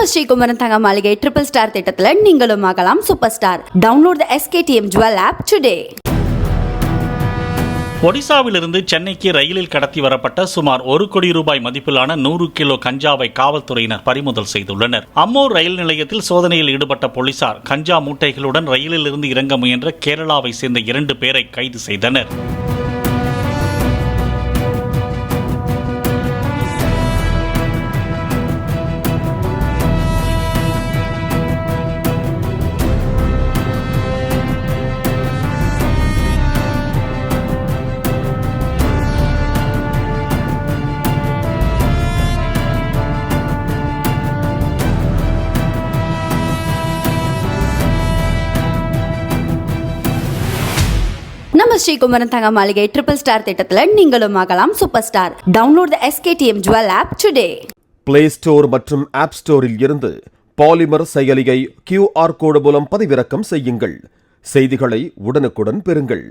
நம்ம ஸ்ரீகுமரன் தங்க மாளிகை ட்ரிபிள் ஸ்டார் திட்டத்துல நீங்களும் ஆகலாம் super star. Download the SKTM Jewel app today. ஒடிசாவிலிருந்து சென்னைக்கு ரயிலில் கடத்தி வரப்பட்ட சுமார் 1 கோடி ரூபாய் மதிப்பிலான 100 கிலோ கஞ்சாவை காவல்துறையினர் பறிமுதல் செய்துள்ளனர். அம்மூர் ரயில் நிலையத்தில் சோதனையில் ஈடுபட்ட போலீசார் கஞ்சா மூட்டைகளுடன் ரயிலில் இருந்து இறங்க முயன்ற கேரளாவை சேர்ந்த 2 பேரை கைது செய்தனர். நம்ம ஸ்ரீகுமரன் தங்க மாளிகை ட்ரிபிள் ஸ்டார் திட்டத்துல நீங்களும் ஆகலாம் super star. Download the SKTM Jewel app today. Play store மற்றும் ஆப் ஸ்டோரில் இருந்து பாலிமர் செயலியை QR கோடு மூலம் பதிவிறக்கம் செய்யுங்கள். செய்திகளை உடனுக்குடன் பெறுங்கள்.